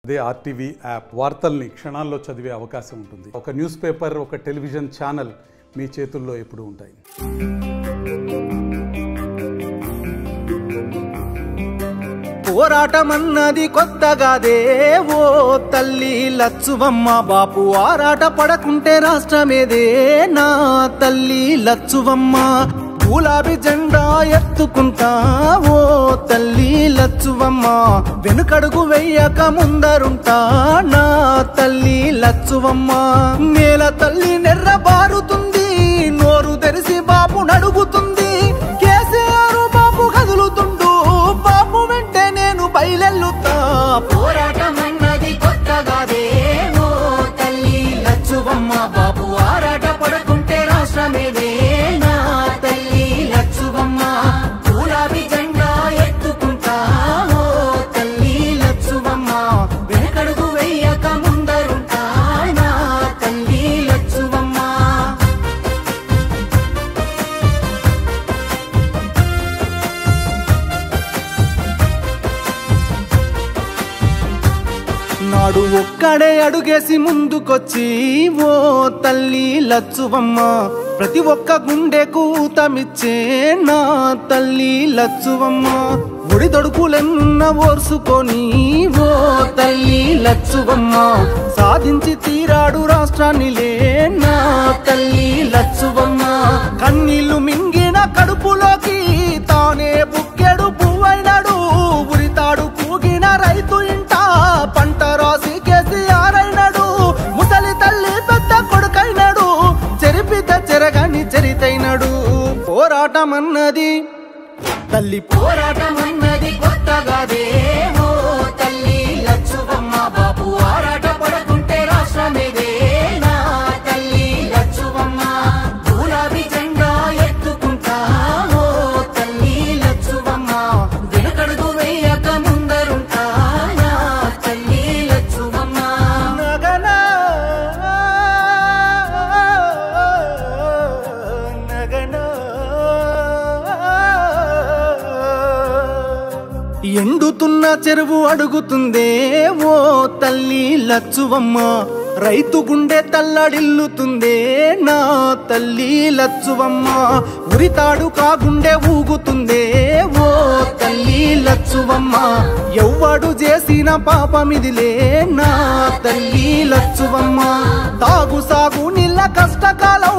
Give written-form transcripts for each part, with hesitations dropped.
అదే RTV app వార్తల్ని క్షణాల్లో చదివే అవకాశం ఉంటుంది. ఒక న్యూస్ పేపర్, ఒక టెలివిజన్ ఛానల్ మీ చేతుల్లో ఎప్పుడూ ఉంటాయి. పోరాటమన్నది కొత్తగాదే ఓ తల్లి లచ్చువమ్మ, బాపు ఆరాట పడకుంటే రాష్ట్రమేదే నా తల్లి లచ్చువమ్మ. గులాబీ జెండా ఎత్తుకుంటా ఓ తల్లి లచ్చువమ్మ, వెనుకడుగు వెయ్యక ముందరుంటా నా తల్లి లచ్చువమ్మ. నేల తల్లి నెర్ర బారుతుంది, నోరు తెరిసి బాపు నడుగుతుంది. కేసీఆర్ బాపు కదులుతుండు, బాపు వెంటే నేను బయలెల్లుతా. పోరాటమన్నది కొత్తగాదే ఓ తల్లి లచ్చువమ్మ, బాపు ఆరాట పడకుంటే రాష్ట్రమేదే నా తల్లి లచ్చువమ్మ. గులాబీ జెండా ఎత్తుకుంటా ఓ తల్లి లచ్చువమ్మ, వెనకడుగు వెయ్యక ముందరుంటా నా తల్లి లచ్చువమ్మ. నాడు ఒక్కడే అడుగేసి ముందుకొచ్చి ఓ తల్లి లచ్చువమ్మ, ప్రతి ఒక్క గుండెకు ఊతమిచ్చే నా తల్లి లచ్చువమ్మ. ఒడి దొడుకులెన్న ఓర్సుకొని ఓ తల్లి లచ్చువమ్మ, సాధించి తీరాడు రాష్ట్రాన్నిలే నా తల్లి లచ్చువమ్మ. కన్నీళ్లు మింగిన కడుపులోకి తానే బుక్కెడు పువ్వైనాడు, ఉరితాడు కూగిన రైతు ఇంట పంట రాసి కేసీఆర్ అయినాడు. ముసలి తల్లి పెద్ద కొడుకైనాడు, చెరిపిత చెరగని చరితైనాడు. పోరాటమన్నది తల్లి పోరాటమన్నది కొత్తగాదే ఓ తల్లి లచ్చువమ్మ, బాపు ఆరాట పడకుంటే రాష్ట్రమేదే నా తల్లి లచ్చువమ్మ. గులాబీ జెండా ఎత్తుకుంటా ఓ తల్లి లచ్చువమ్మ, వెనుకడుగు వేయక ముందరుంటా నా తల్లి లచ్చువమ్మ. నగనా నగనా ఎండుతున్న చెరువు అడుగుతుందే ఓ తల్లి లచ్చువమ్మ, రైతు గుండె తల్లడిల్లుతుందే నా తల్లి లచ్చువమ్మ. ఉరితాడు కాగుండె ఊగుతుందే ఓ తల్లి లచ్చువమ్మ, ఎవ్వడు చేసిన పాపమిదిలే నా తల్లి లచ్చువమ్మ. తాగు సాగు నీళ్ళ కష్టకాలం,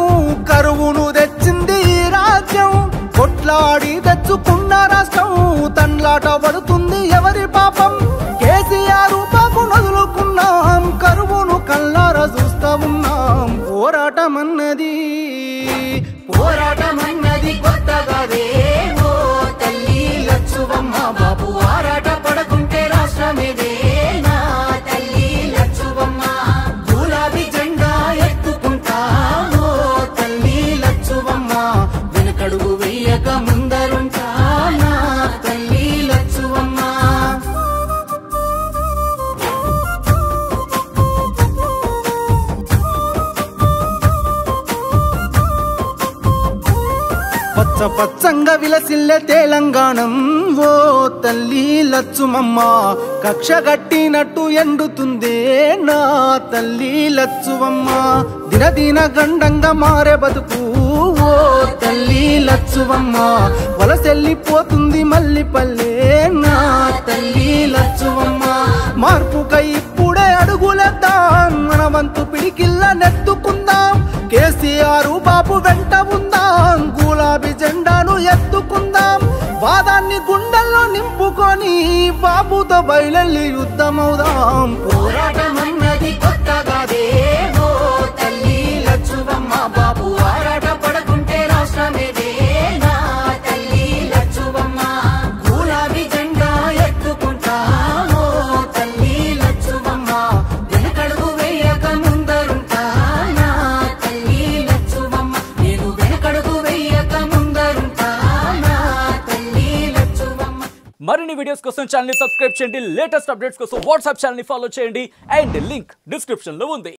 కరువును తెచ్చింది ఈ రాజ్యం. కొట్లాడి తెచ్చుకున్న రాష్ట్రం తండ్లాట పడుతుంది ఎవరి పాపం. కేసీఆర్ బాపు నదులుకున్నాం, కరువును కల్లారా చూస్తా ఉన్నాం. పోరాటమన్నది కొత్తగాదే ఓ తల్లి లచ్చువమ్మ, బాపు ఆరాట పడకుంటే రాష్ట్రమేదే నా తల్లి లచ్చువమ్మ. గులాబీ జెండా ఎత్తుకుంటా ఓ తల్లి లచ్చువమ్మ, వెనుకడుగు వెయ్యక ముందరుంటా నా తల్లి లచ్చువమ్మ. పచ్చ పచ్చంగా విలసిల్లే తెలంగాణం ఓ తల్లి లచ్చుమమ్మ, కక్ష గట్టినట్టు ఎండుతుందే నా తల్లి లచ్చువమ్మ. దినదిన గండంగా మారే బతుకు ఓ తల్లి లచ్చువమ్మ, వలసెల్లిపోతుంది మల్లిపల్లె నా తల్లి లచ్చువమ్మ. మార్పుకై ఇప్పుడే అడుగులేద్దాం, మన వంతు పిడికిల్ల నెత్తుకుందాం. కేసీఆర్ బాపు వెంట ఉందాం, గులాబీ జెండాను ఎత్తుకుందాం. వాదాన్ని గుండెల్లో నింపుకొని బాబుతో బయలెల్లి యుద్ధమవుదాం. పోరాటమన్నది కొత్తగాదే ఓ తల్లి లచ్చువమ్మ, బాపు ఆరాట పడకుంటే రాష్ట్రమేదే నా తల్లి లచ్చువమ్మ. గులాబీ జెండా ఎత్తుకుంటా ఓ తల్లి లచ్చువమ్మ, వెనకడుగు వేయక ముందరుంటా నా తల్లి లచ్చువమ్మ. నేను వెనకడుగు వేయక ముందరుంటా నా తల్లి లచ్చువమ్మ. మరిన్ని వీడియోస్ కోసం ఛానల్ ని సబ్స్క్రైబ్ చేయండి, లేటెస్ట్ అప్డేట్స్ కోసం వాట్సాప్ ఛానల్ ని ఫాలో చేయండి, అండ్ లింక్ డిస్క్రిప్షన్ లో ఉంది.